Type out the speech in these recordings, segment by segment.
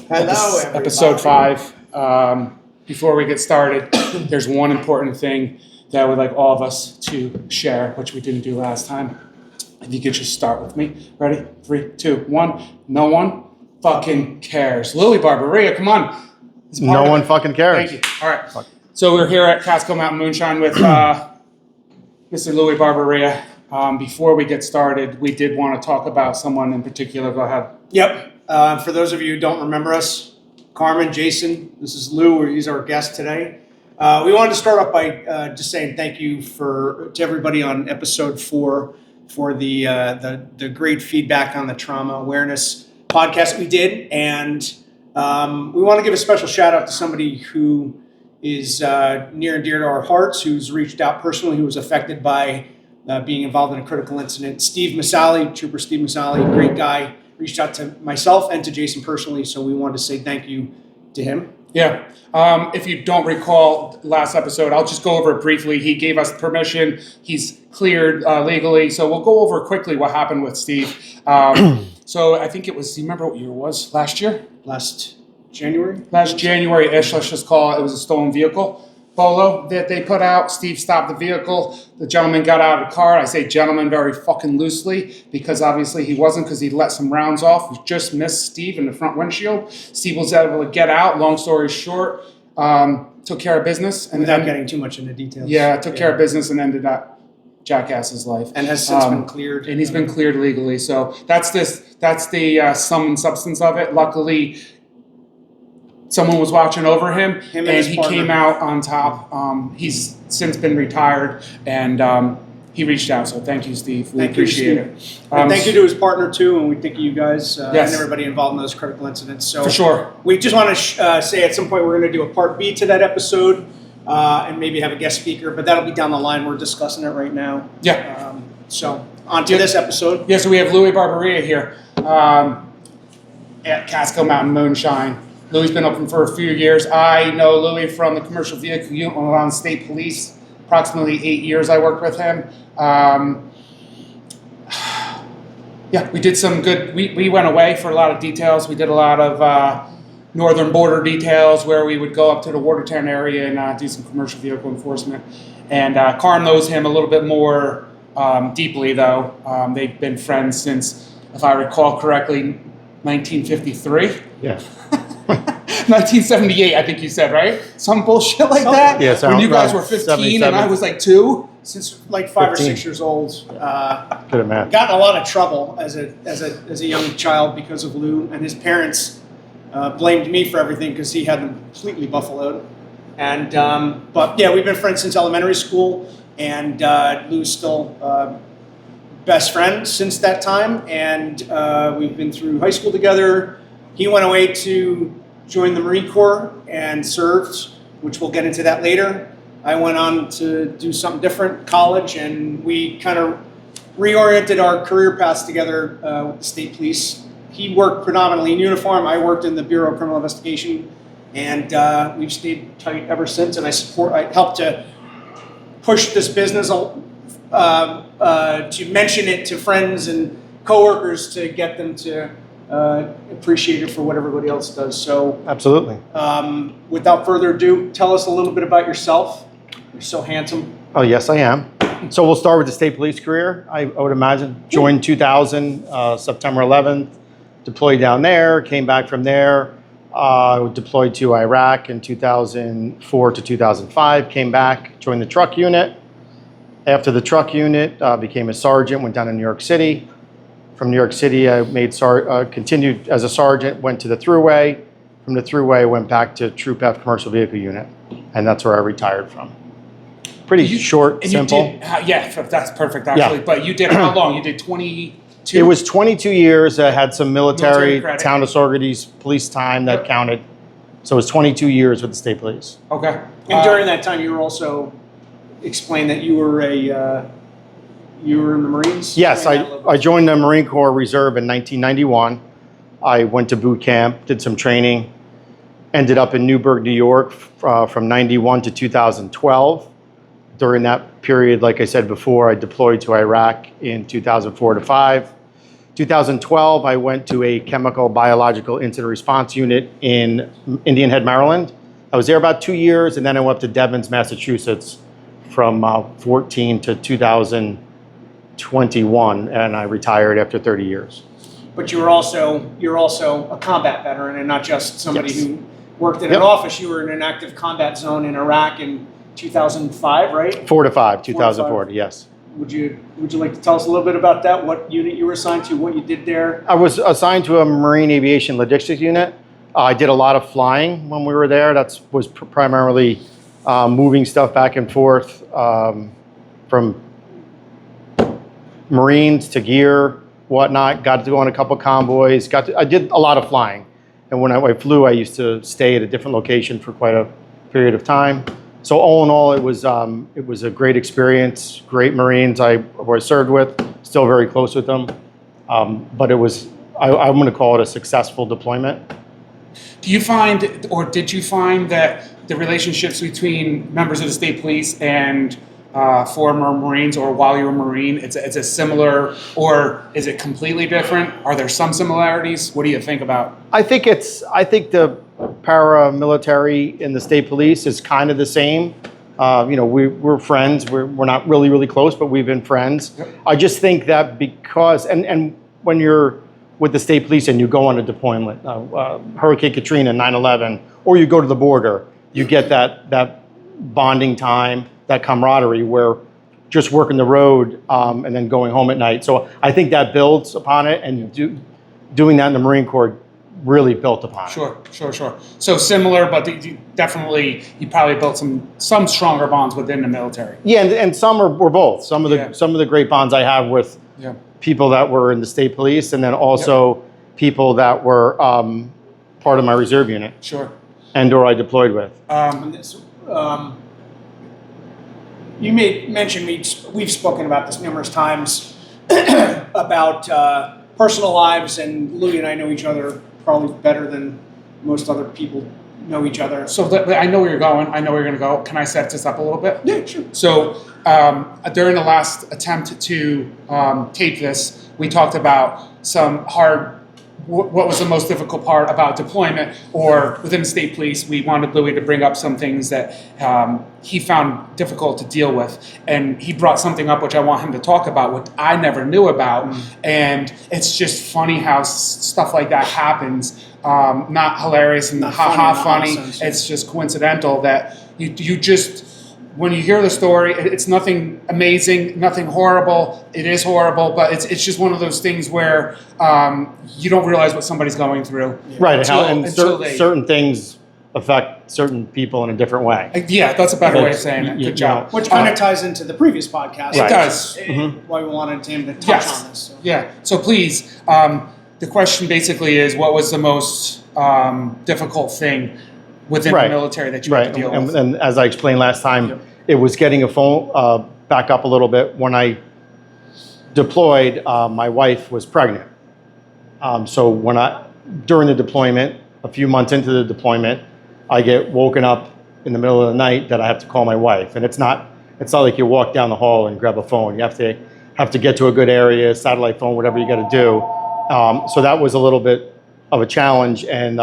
Hello, everybody. Episode 5. Before we get started, there's one important thing that I would like all of us to share, which we didn't do last time. If you could just start with me. Ready? 3, 2, 1. No one fucking cares. Louis Barbaria, come on. No one fucking cares. Thank you. All right. So we're here at Catskill Mountain Moonshine with Mr. Louis Barbaria. Before we get started, we did want to talk about someone in particular. Go ahead. Yep. For those of you who don't remember us, Carmen, Jason, this is Lou. He's our guest today. We wanted to start off by just saying thank you to everybody on episode 4 for the great feedback on the trauma awareness podcast we did, and we want to give a special shout out to somebody who is near and dear to our hearts, who's reached out personally, who was affected by being involved in a critical incident. Steve Masali, Trooper Steve Masali, great guy, reached out to myself and to Jason personally, so we wanted to say thank you to him. Yeah. If you don't recall last episode, I'll just go over it briefly. He gave us permission. He's cleared legally. So we'll go over quickly what happened with Steve. So I think it was, do you remember what year it was? Last year? Last January? Last January-ish, let's just call it. It was a stolen vehicle. Polo that they put out. Steve stopped the vehicle. The gentleman got out of the car. I say gentleman very fucking loosely because obviously he wasn't, because he let some rounds off. We just missed Steve in the front windshield. Steve was able to get out. Long story short, took care of business. And without getting too much into details. Yeah, took care of business and ended that jackass's life. And has since been cleared. And he's been cleared legally. So that's the sum and substance of it. Luckily, someone was watching over him, and he came out on top. He's since been retired, and he reached out. So thank you, Steve. We appreciate it. And thank you to his partner, too, and we thank you guys yes. and everybody involved in those critical incidents. So for sure. We just want to say at some point we're going to do a part B to that episode and maybe have a guest speaker, but that'll be down the line. We're discussing it right now. Yeah. So on to this episode. Yeah, so we have Louis Barbaria here at Catskill Mountain Moonshine. Louis's been open for a few years. I know Louis from the commercial vehicle unit on state police. Approximately 8 years I worked with him. Yeah, we did some good, we went away for a lot of details. We did a lot of northern border details where we would go up to the Watertown area and do some commercial vehicle enforcement. And Carm knows him a little bit more deeply though. They've been friends since, if I recall correctly, 1953. Yeah. 1978, I think you said, right? Some bullshit like that? Yes. When you guys were 15 and I was like 2? Since like 5 or 15. 6 years old. Good at math. Got in a lot of trouble as a young child because of Lou, and his parents blamed me for everything because he had them completely buffaloed. And but yeah, we've been friends since elementary school, and Lou's still best friend since that time, and we've been through high school together. He went away to join the Marine Corps and served, which we'll get into that later. I went on to do something different, college, and we kind of reoriented our career paths together with the state police. He worked predominantly in uniform. I worked in the Bureau of Criminal Investigation, and we've stayed tight ever since. And I helped to push this business to mention it to friends and coworkers to get them to appreciate it for what everybody else does. So Absolutely. Without further ado, tell us a little bit about yourself. You're so handsome. Oh, yes, I am. So we'll start with the state police career. I would imagine joined 2000, September 11th, deployed down there, came back from there, deployed to Iraq in 2004 to 2005, came back, joined the truck unit. After the truck unit, became a sergeant, went down to New York City. From New York City, I continued as a sergeant, went to the Thruway. From the Thruway, went back to Troop F Commercial Vehicle Unit, and that's where I retired from. Pretty short, simple. Yeah, that's perfect, actually. Yeah. But you did how long? You did 22? It was 22 years. I had some military town of Saugerties police time that counted. So it was 22 years with the state police. Okay. And during that time, you were also explained that you were you were in the Marines? Yes, I joined the Marine Corps Reserve in 1991. I went to boot camp, did some training, ended up in Newburgh, New York from 91 to 2012. During that period, like I said before, I deployed to Iraq in 2004 to 5. 2012, I went to a chemical biological incident response unit in Indian Head, Maryland. I was there about 2 years, and then I went up to Devens, Massachusetts from 14 to 2021, and I retired after 30 years. But you're also a combat veteran and not just somebody Yes. who worked in Yep. an office. You were in an active combat zone in Iraq in 2005, right? 4 to 5, 2004, yes. Would you like to tell us a little bit about that? What unit you were assigned to, what you did there? I was assigned to a Marine Aviation Logistics Unit. I did a lot of flying when we were there. That was primarily moving stuff back and forth from Marines to gear, whatnot. Got to go on a couple convoys. I did a lot of flying. And when I flew, I used to stay at a different location for quite a period of time. So all in all, it was a great experience. Great Marines I served with. Still very close with them. But it was, I'm going to call it a successful deployment. Do you find, or did you find that the relationships between members of the state police and former Marines, or while you were a Marine, it's a similar, or is it completely different? Are there some similarities? What do you think about? I think the paramilitary in the state police is kind of the same. We're friends. We're not really close, but we've been friends. Yep. I just think that because, and when you're with the state police and you go on a deployment, Hurricane Katrina, 9/11, or you go to the border, you get that bonding time, that camaraderie where just working the road and then going home at night. So I think that builds upon it, and doing that in the Marine Corps really built upon it. Sure. So similar, but you probably built some stronger bonds within the military. Yeah, and some were both. Some of the great bonds I have with people that were in the state police, and then also people that were part of my reserve unit. Sure. And/or I deployed with. You made mention, we've spoken about this numerous times, about personal lives, and Louis and I know each other probably better than most other people know each other. So I know where you're going. I know where you're going to go. Can I set this up a little bit? Yeah, sure. So during the last attempt to tape this, we talked about some what was the most difficult part about deployment, or within the state police. We wanted Louis to bring up some things that he found difficult to deal with. And he brought something up which I want him to talk about, which I never knew about. And it's just funny how stuff like that happens. Not hilarious and ha-ha funny. It's just coincidental that you just, when you hear the story, it's nothing amazing, nothing horrible. It is horrible, but it's just one of those things where you don't realize what somebody's going through. Right, certain things affect certain people in a different way. Yeah, that's a better way of saying it. Good job. Which kind of ties into the previous podcast. It does. Why we wanted him to touch on this. So. Yeah, so please, the question basically is, what was the most difficult thing within the military that you had to deal with? And as I explained last time, it was getting a phone, back up a little bit. When I deployed, my wife was pregnant. So during the deployment, a few months into the deployment, I get woken up in the middle of the night that I have to call my wife. And it's not like you walk down the hall and grab a phone. You have to get to a good area, satellite phone, whatever you got to do. So that was a little bit of a challenge. And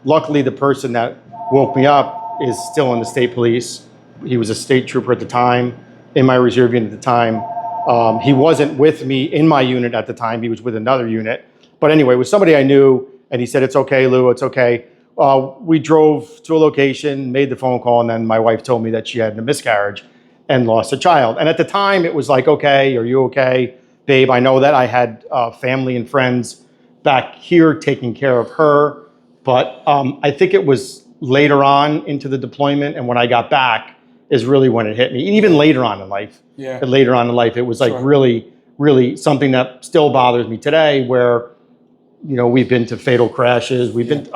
luckily, the person that woke me up is still in the state police. He was a state trooper at the time, in my reserve unit at the time. He wasn't with me in my unit at the time. He was with another unit. But anyway, it was somebody I knew, and he said, "It's okay, Lou, it's okay." We drove to a location, made the phone call, and then my wife told me that she had a miscarriage and lost a child. And at the time, it was like, "Okay, are you okay, babe?" I know that I had family and friends back here taking care of her, but I think it was later on into the deployment, and when I got back is really when it hit me. And even later on in life, it was like really something that still bothers me today, where we've been to fatal crashes, we've been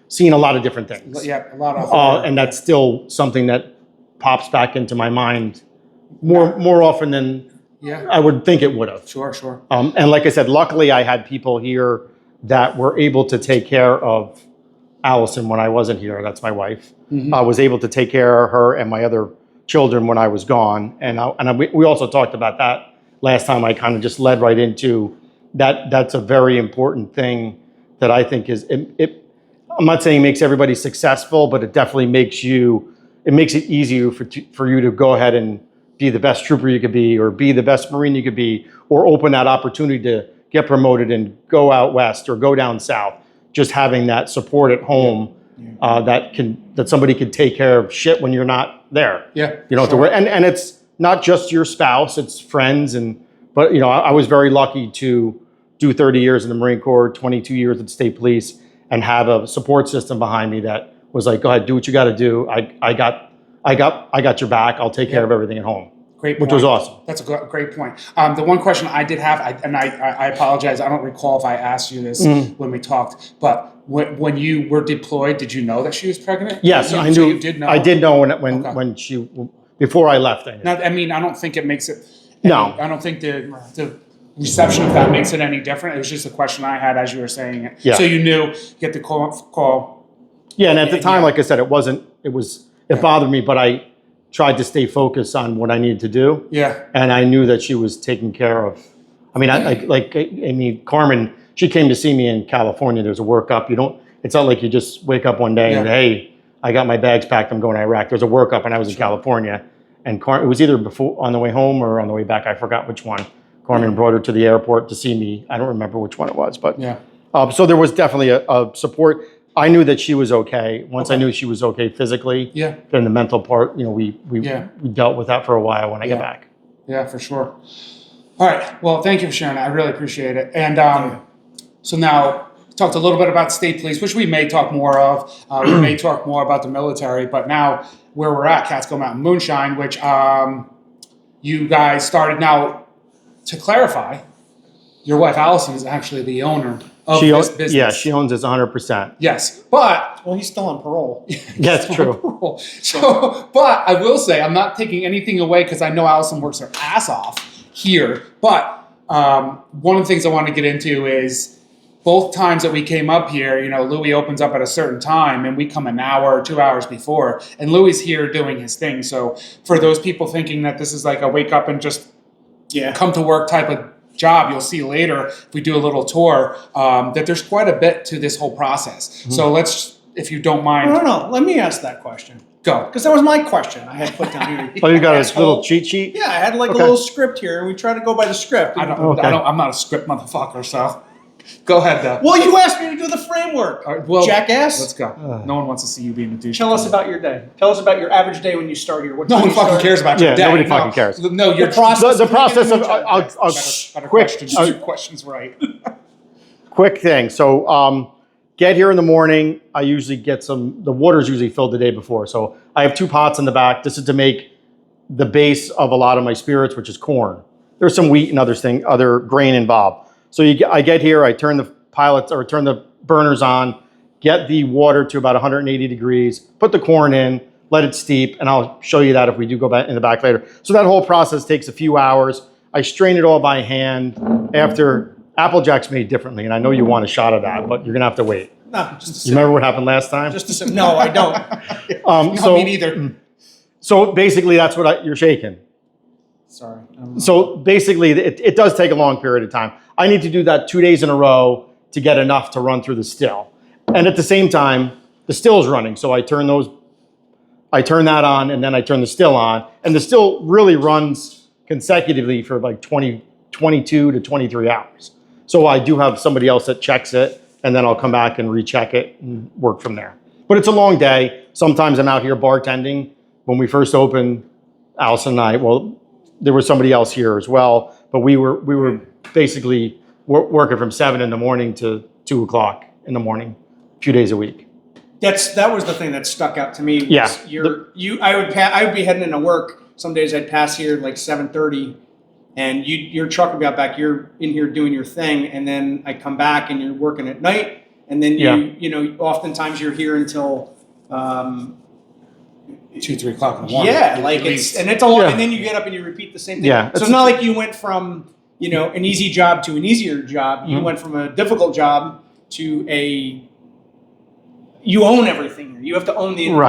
seen a lot of different things. Yeah, a lot of. And that's still something that pops back into my mind more often than I would think it would have. Sure. And like I said, luckily I had people here that were able to take care of Allison when I wasn't here. That's my wife. I was able to take care of her and my other children when I was gone. And we also talked about that last time. I kind of just led right into that's a very important thing that I think is, I'm not saying it makes everybody successful, but it definitely makes it easier for you to go ahead and be the best trooper you could be, or be the best Marine you could be, or open that opportunity to get promoted and go out west or go down south. Just having that support at home, that somebody can take care of shit when you're not there. Yeah, you don't have to worry, and it's not just your spouse; it's friends. But I was very lucky to do 30 years in the Marine Corps, 22 years at the State Police, and have a support system behind me that was like, go ahead, do what you got to do. I got your back. I'll take care of everything at home. Great which point. was awesome. That's a great point. The one question I did have, I apologize, I don't recall if I asked you this when we talked, but when you were deployed, did you know that she was pregnant? Yes, I knew. So you did know? I did know when she, before I left. I knew. Now, I mean, I don't think it makes it. No. I don't think the reception of that makes it any different. It was just a question I had as you were saying it. Yeah. So you knew, get the call. Yeah, and at the time, like I said, it bothered me, but I tried to stay focused on what I needed to do. Yeah. And I knew that she was taken care of. I mean, Carmen, she came to see me in California. There's a workup. It's not like you just wake up one day and, hey, I got my bags packed, I'm going to Iraq. There's a workup, and I was in California. And it was either before, on the way home or on the way back. I forgot which one. Carmen brought her to the airport to see me. I don't remember which one it was, but so there was definitely a support. I knew that she was okay. Once I knew she was okay physically, then the mental part, we dealt with that for a while when I got back. Yeah, for sure. All right. Well, thank you for sharing that. I really appreciate it. And so now we talked a little bit about state police, which we may talk more of. We may talk more about the military, but now where we're at, Catskill Mountain Moonshine, which you guys started. Now, to clarify, your wife Allison is actually the owner of this business. Yeah, she owns this 100%. Yes, but Well, he's still on parole. That's true. So, but I will say, I'm not taking anything away because I know Allison works her ass off here. But one of the things I want to get into is both times that we came up here, Louis opens up at a certain time and we come an hour or 2 hours before, and Louis is here doing his thing. So for those people thinking that this is like a wake up and just come to work type of job, you'll see later if we do a little tour that there's quite a bit to this whole process. So let's, if you don't mind. No. Let me ask that question. Go. Because that was my question I had put down here. Oh, you got a little cheat sheet? Yeah, I had like a little script here, and we try to go by the script. I'm not a script motherfucker, so go ahead, though. Well, you asked me to do the framework, jackass. Let's go. No one wants to see you being a douche. Tell us about your day. Tell us about your average day when you start here. What No time one you fucking start? cares about your day. Nobody fucking cares. No, your process. The process of better quick questions. Your questions right. quick thing. So get here in the morning. I usually get the water's usually filled the day before. So I have 2 pots in the back. This is to make the base of a lot of my spirits, which is corn. There's some wheat and other grain involved. So I get here, I turn the burners on, get the water to about 180 degrees, put the corn in, let it steep, and I'll show you that if we do go back in the back later. So that whole process takes a few hours. I strain it all by hand. After Applejack's made differently, and I know you want a shot of that, but you're gonna have to wait. No, just You remember what happened last time? No, I don't. No, me neither. So basically, that's what you're shaking. Sorry. So basically, it does take a long period of time. I need to do that 2 days in a row to get enough to run through the still. And at the same time, the still's running. So I turn that on, and then I turn the still on. And the still really runs consecutively for like 22 to 23 hours. So I do have somebody else that checks it, and then I'll come back and recheck it and work from there. But it's a long day. Sometimes I'm out here bartending. When we first opened, Allison and I, there was somebody else here as well, but we were basically working from 7 in the morning to 2 o'clock in the morning, a few days a week. That was the thing that stuck out to me. Yeah. I would be heading into work. Some days I'd pass here like 7:30, and your truck would be out back. You're in here doing your thing, and then I come back and you're working at night, and then oftentimes you're here until 2, 3 o'clock in the morning. Yeah, like it's a lot, and then you get up and you repeat the same thing. Yeah, so it's not like you went from an easy job to an easier job. You went from a difficult job to you own everything here. You have to own you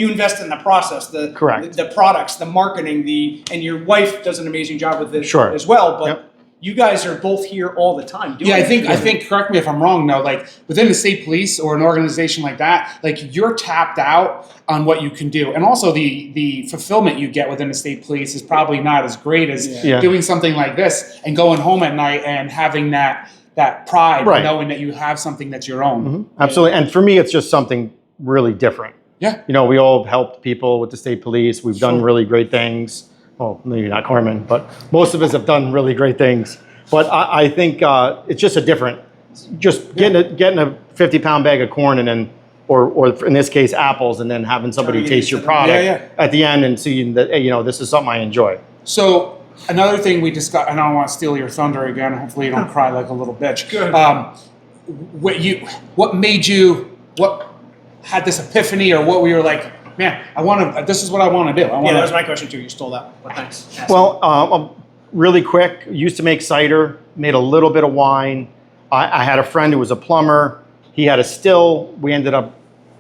invest in the process, the products, the marketing, and your wife does an amazing job with this as well. But you guys are both here all the time doing Yeah, I it. think. Correct me if I'm wrong. Though, like within the state police or an organization like that, like you're tapped out on what you can do, and also the fulfillment you get within the state police is probably not as great as doing something like this and going home at night and having that pride, Right. knowing that you have something that's your own. Mm-hmm. Absolutely. And for me, it's just something really different. Yeah. You know, we all have helped people with the state police. We've done really great things. Well, maybe not Carmen, but most of us have done really great things. But I think it's just a different, just getting a 50-pound bag of corn and then, or in this case, apples, and then having somebody taste your product at the end and seeing that, hey, you know, this is something I enjoy. So another thing we discussed, and I don't want to steal your thunder again. Hopefully you don't cry like a little bitch. Good. What had this epiphany, or what we were like, man, this is what I want to do. Yeah, that was my question too. You stole that one, but thanks. Well, really quick, used to make cider, made a little bit of wine. I had a friend who was a plumber. He had a still.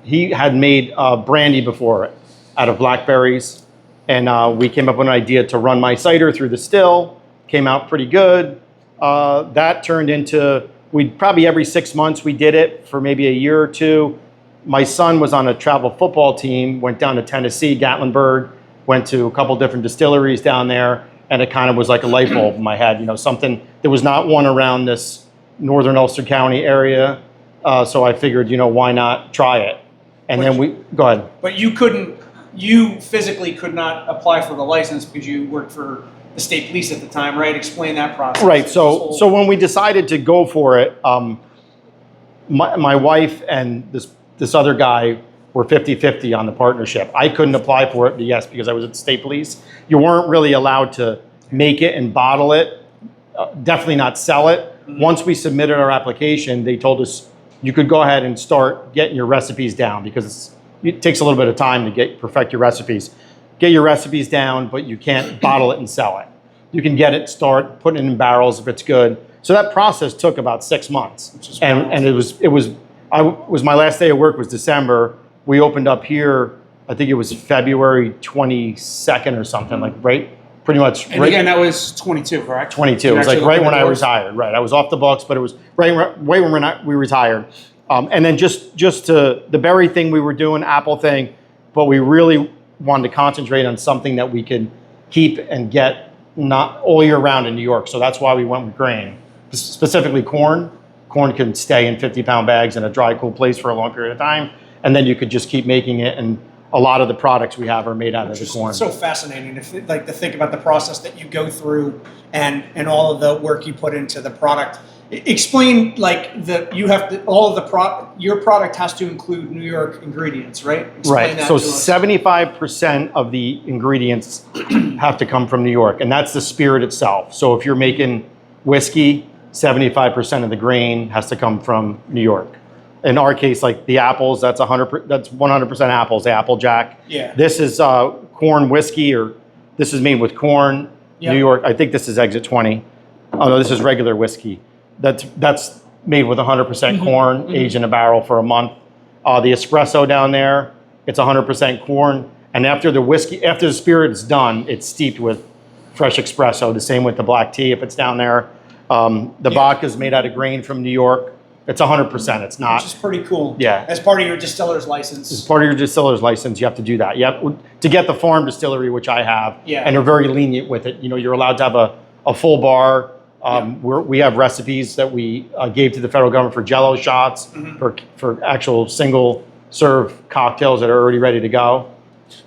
He had made brandy before it out of blackberries. And we came up with an idea to run my cider through the still. Came out pretty good. That turned into, probably every 6 months we did it for maybe a year or two. My son was on a travel football team, went down to Tennessee, Gatlinburg, went to a couple different distilleries down there, and it kind of was like a light bulb in my head, you know, something, there was not one around this northern Ulster County area, so I figured, you know, why not try it? And then go ahead. But you physically could not apply for the license because you worked for the state police at the time, right? Explain that process. Right, so when we decided to go for it, my wife and this other guy were 50-50 on the partnership. I couldn't apply for it, but yes, because I was at the state police. You weren't really allowed to make it and bottle it, definitely not sell it. Mm-hmm. Once we submitted our application, they told us you could go ahead and start getting your recipes down, because it takes a little bit of time to perfect your recipes. Get your recipes down, but you can't bottle it and sell it. You can get it, start putting it in barrels if it's good. So that process took about 6 months, and it was my last day of work was December. We opened up here, I think it was February 22nd or something, like pretty much. And again, that was 22, correct? 22. It was like right when I retired. Right, I was off the books, but it was right when we retired. And then just to the berry thing we were doing, apple thing, but we really wanted to concentrate on something that we could keep and get not all year round in New York. So that's why we went with grain, specifically corn. Corn can stay in 50-pound bags in a dry, cool place for a long period of time, and then you could just keep making it. And a lot of the products we have are made out of the corn. It's so fascinating to think about the process that you go through and all of the work you put into the product. Explain your product has to include New York ingredients, right? Explain that so to us. 75% of the ingredients have to come from New York, and that's the spirit itself. So if you're making whiskey, 75% of the grain has to come from New York. In our case, like the apples, that's 100% apples, the Applejack. Yeah. This is corn whiskey, or this is made with corn. Yep. New York, I think this is Exit 20. Oh no, this is regular whiskey. That's made with 100% corn, aged in a barrel for a month. The espresso down there, it's 100% corn. And after the spirit is done, it's steeped with fresh espresso. The same with the black tea if it's down there. The vodka is made out of grain from New York. It's 100%. It's not. Which is pretty cool. Yeah. As part of your distiller's license. As part of your distiller's license, you have to do that. You have to get the farm distillery, which I have. Yeah. And they're very lenient with it. You know, you're allowed to have a full bar. We have recipes that we gave to the federal government for Jello shots, for actual single serve cocktails that are already ready to go.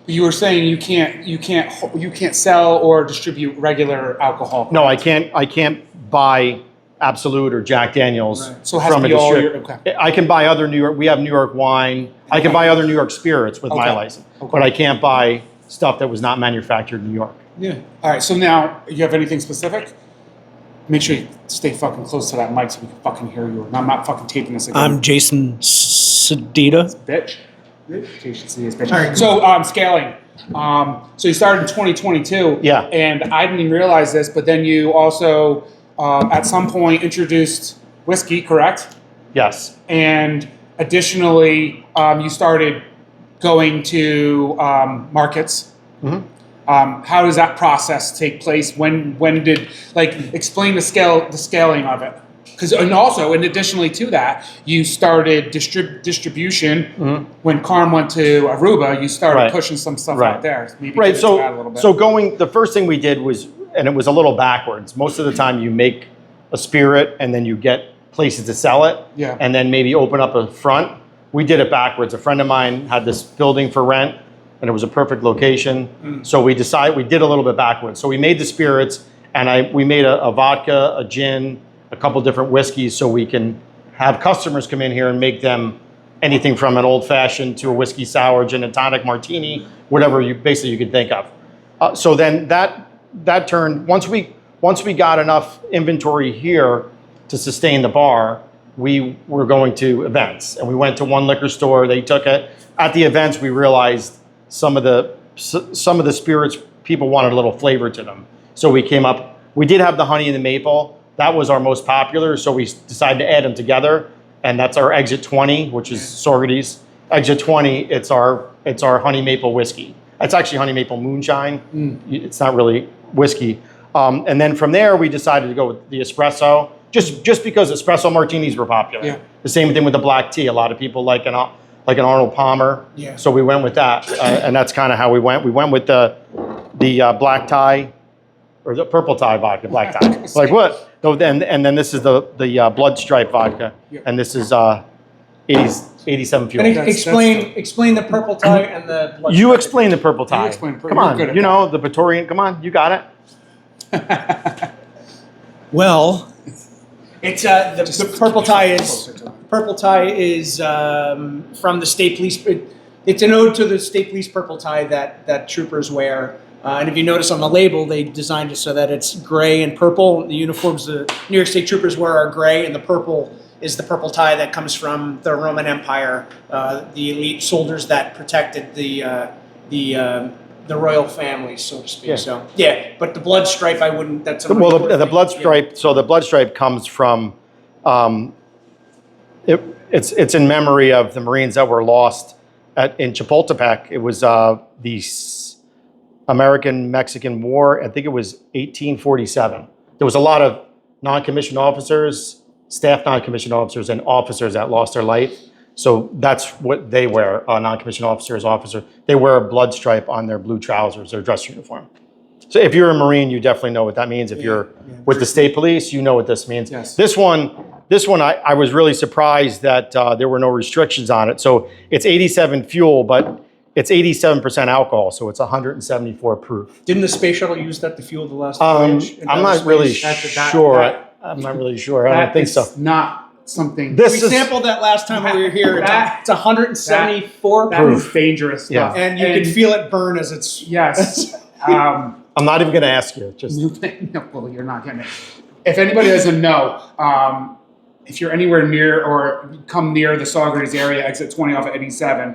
You were saying you can't sell or distribute regular alcohol. No, I can't buy Absolute or Jack Daniels. Right. So it has from to a be all distributor. okay. I can buy other New York. We have New York wine. I can buy other New York spirits with my license, but I can't buy stuff that was not manufactured in New York. Yeah. All right. So now, you have anything specific? Make sure you stay fucking close to that mic so we can fucking hear you. I'm not fucking taping this again. I'm Jason Sedita. Bitch. Jason Sedita, bitch. All right. So scaling. So you started in 2022. Yeah. And I didn't even realize this, but then you also at some point introduced whiskey, correct? Yes. And additionally, you started going to markets. How does that process take place? When did, like, explain the scaling of it? Because, and also, and additionally to that, you started distribution when Carm went to Aruba. You started Right. pushing some stuff Right. out there. Maybe Right. get into that a little bit. So the first thing we did was, and it was a little backwards. Most of the time, you make a spirit and then you get places to sell it, Yeah. and then maybe open up a front. We did it backwards. A friend of mine had this building for rent, and it was a perfect location. So we decided we did a little bit backwards. So we made the spirits, and we made a vodka, a gin, a couple different whiskeys, so we can have customers come in here and make them anything from an old fashioned to a whiskey sour, gin and tonic, martini, whatever you could think of. So then that turned, once we got enough inventory here to sustain the bar, we were going to events, and we went to one liquor store. They took it. At the events, we realized some of the spirits, people wanted a little flavor to them. So we came up. We did have the honey and the maple. That was our most popular. So we decided to add them together, and that's our Exit 20, which is Sorgety's. Exit 20. It's our honey maple whiskey. It's actually honey maple moonshine. It's not really whiskey. And then from there, we decided to go with the espresso, just because espresso martinis were popular. Yeah. The same thing with the black tea. A lot of people like an Arnold Palmer. Yeah. So we went with that, and that's kind of how we went. We went with the black tie, or the purple tie vodka, black tie. Like what? And then this is the blood stripe vodka, and this is 87 fuel. And explain the purple tie and the blood You stripe. explain the purple tie. explain purple- Come you're on, good at you know the Praetorian. Come on, you got it. Well, it's the purple tie is from the state police. It's an ode to the state police purple tie that troopers wear. And if you notice on the label, they designed it so that it's gray and purple. The uniforms the New York State troopers wear are gray, and the purple is the purple tie that comes from the Roman Empire, the elite soldiers that protected the royal families, so to speak. Yeah. So yeah, but the blood stripe, I wouldn't. That's a Well, much the more blood thing. stripe. So the blood stripe comes from. It's in memory of the Marines that were lost in Chapultepec. It was the American-Mexican War. I think it was 1847. There was a lot of non-commissioned officers, staff non-commissioned officers, and officers that lost their life. So that's what they wear, non-commissioned officer. They wear a blood stripe on their blue trousers, their dress uniform. So if you're a Marine, you definitely know what that means. If you're with the state police, you know what this means. Yes. This one, I was really surprised that there were no restrictions on it. So it's 87 fuel, but it's 87% alcohol, so it's 174 proof. Didn't the space shuttle use that to fuel the last voyage? I'm not really sure. I'm not really sure. I don't think so. Not something. This We is sampled that last time we were here. It's 174 that proof, is dangerous Yeah. stuff. and you can feel it burn as it's. Yes. I'm not even going to ask you. Just No, well, you're not getting it. If anybody doesn't know, if you're anywhere near or come near the Saugerties area, exit 20 off of 87,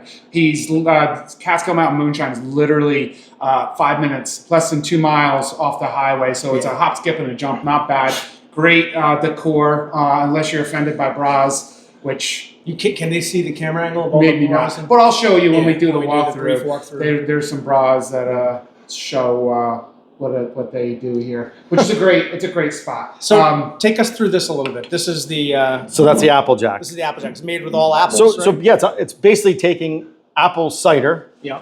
Catskill Mountain Moonshine is literally 5 minutes, less than 2 miles off the highway. So it's a hop, skip, and a jump. Not bad. Great decor, unless you're offended by bras, which Can they see the camera angle of all maybe the bras? not. But I'll show you when we do the brief walkthrough. walkthrough. There's some bras that show what they do here, which is it's a great spot. So take us through this a little bit. This is the so that's the Applejack. this is the Applejack. It's made with all apples. So right? yeah, it's basically taking apple cider, Yeah.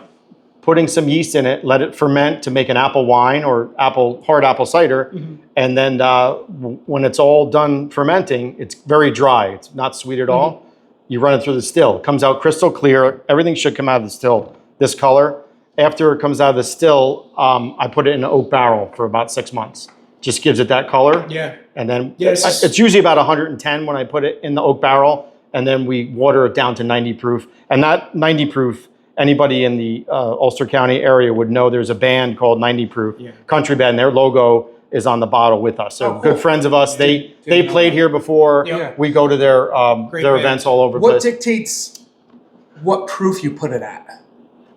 putting some yeast in it, let it ferment to make an apple wine or hard apple cider, and then when it's all done fermenting, it's very dry. It's not sweet at all. You run it through the still. It comes out crystal clear. Everything should come out of the still this color. After it comes out of the still, I put it in an oak barrel for about 6 months. Just gives it that color. Yeah. And then Yes. it's usually about 110 when I put it in the oak barrel, and then we water it down to 90 proof. And that 90 proof, anybody in the Ulster County area would know there's a band called 90 Proof, country band. Their logo is on the bottle with us. So good friends of us. They played here before. Yeah. We go to their Great their band. events all over the What place. dictates what proof you put it at?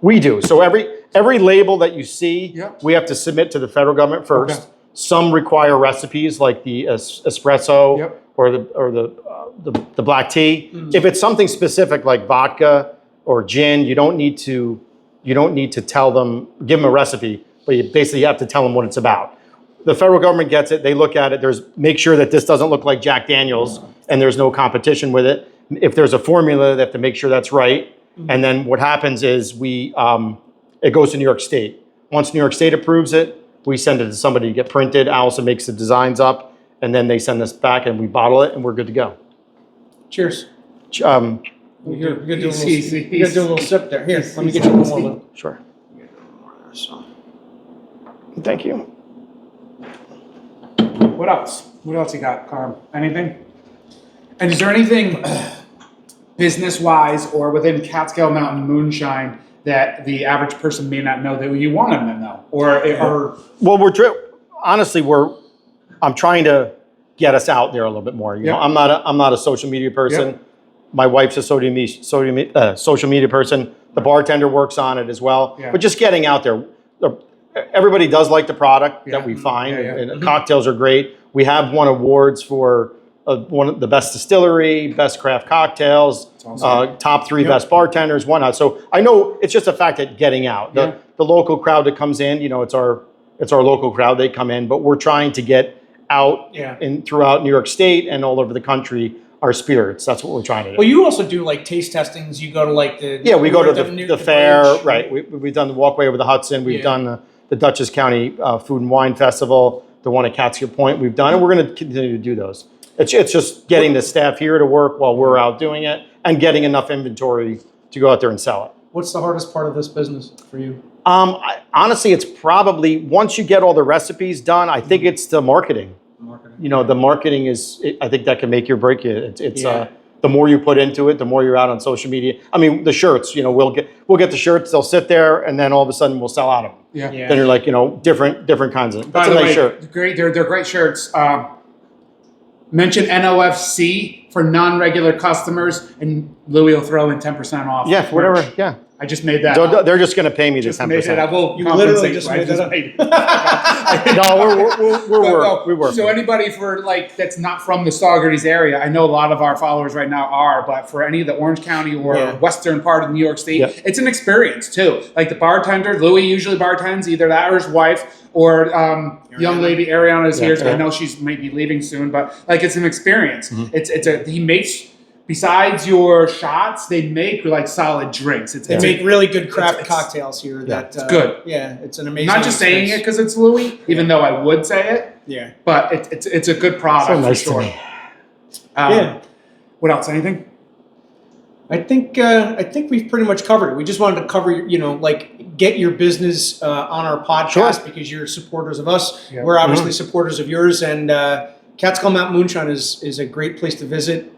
We do. So every label that you see, Yep. we have to submit to the federal government first. Okay. Some require recipes like the espresso Yep. or the black tea. If it's something specific like vodka or gin, you don't need to tell them, give them a recipe, but but you basically have to tell them what it's about. The federal government gets it. They look at it. Make sure that this doesn't look like Jack Daniels and there's no competition with it. If there's a formula, they have to make sure that's right. And then what happens is it goes to New York State. Once New York State approves it, we send it to somebody to get printed. Allison makes the designs up, and then they send us back and we bottle it and we're good to go. Cheers. You're gonna do a little sip there. Here, let me get you one more. Lou. Sure. Thank you. What else? What else you got, Carm? Anything? And is there anything business-wise or within Catskill Mountain Moonshine that the average person may not know that you want them to know? Well, honestly, I'm trying to get us out there a little bit more. You know, I'm not a social media person. Yep. My wife's a social media person. The bartender works on it as well. Yeah. But just getting out there. Everybody does like the product that we find, and the cocktails are great. We have won awards for one of the best distillery, best craft cocktails, awesome. Top 3 best bartenders, whatnot. So I know it's just a fact that getting out. The local crowd that comes in, you know, it's our local crowd. They come in, but we're trying to get out throughout New York State and all over the country. Our spirits. That's what we're trying to do. Well, you also do like taste testings. You go to like the we go to the fair, bridge. right? We've done the walkway over the Hudson. We've done the Dutchess County Food and Wine Festival, the one at Catskill Point. We've done, and we're going to continue to do those. It's just getting the staff here to work while we're out doing it, and getting enough inventory to go out there and sell it. What's the hardest part of this business for you? Honestly, it's probably once you get all the recipes done. I think it's the marketing. You know, the marketing I think that can make you or break you. It's the more you put into it, the more you're out on social media. I mean, the shirts, you know, we'll get the shirts, they'll sit there, and then all of a sudden we'll sell out of them. Yeah. Then you're like, you know, different kinds of. By That's the a nice way, shirt. great. They're great shirts. Mention NOFC for non-regular customers, and Louis will throw in 10% off. Yeah, whatever. Yeah. I just made that up. They're just going to pay me the 10%. I will You compensate. literally just made that up. No, we work. So anybody that's not from the Saugerties area, I know a lot of our followers right now are, but for any of the Orange County or western part of New York State, it's an experience too. Like the bartender, Louis usually bartends, either that or his wife, or young lady Ariana is here. So I know she's maybe leaving soon, but like it's an experience. Mm-hmm. He makes. Besides your shots, they make like solid drinks. They make really good craft cocktails here. It's good. Yeah, it's an amazing. Not just saying it because it's Louis, even though I would say it. Yeah. But it's a good product so nice for sure. To me. What else? Anything? I think we've pretty much covered it. We just wanted to cover, you know, like get your business on our podcast because you're supporters of us. Yeah. We're obviously supporters of yours, and Catskill Mountain Moonshine is a great place to visit.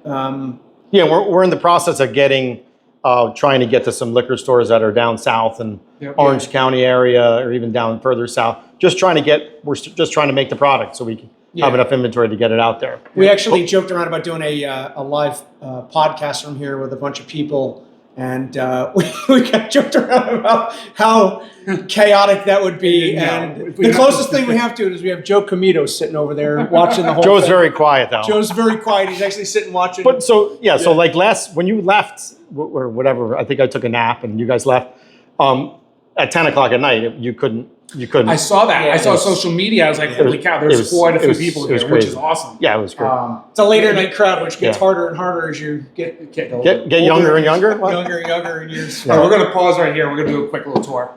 Yeah, we're in the process of trying to get to some liquor stores that are down south and Orange County area, or even down further south. We're just trying to make the product so we can have enough inventory to get it out there. We actually joked around about doing a live podcast from here with a bunch of people, and we got joked around about how chaotic that would be. And the closest thing we have to it is we have Joe Comito sitting over there watching the whole Joe's thing. very quiet though. Joe's very quiet. He's actually sitting watching. But so like when you left or whatever, I think I took a nap and you guys left at 10 o'clock at night. You couldn't. I saw that. I saw social media. I was like, holy cow, there's quite a few people here, which is awesome. Yeah, it was great. It's a later night crowd, which gets harder and harder as you get younger and younger. Younger and younger in years. We're going to pause right here. We're going to do a quick little tour.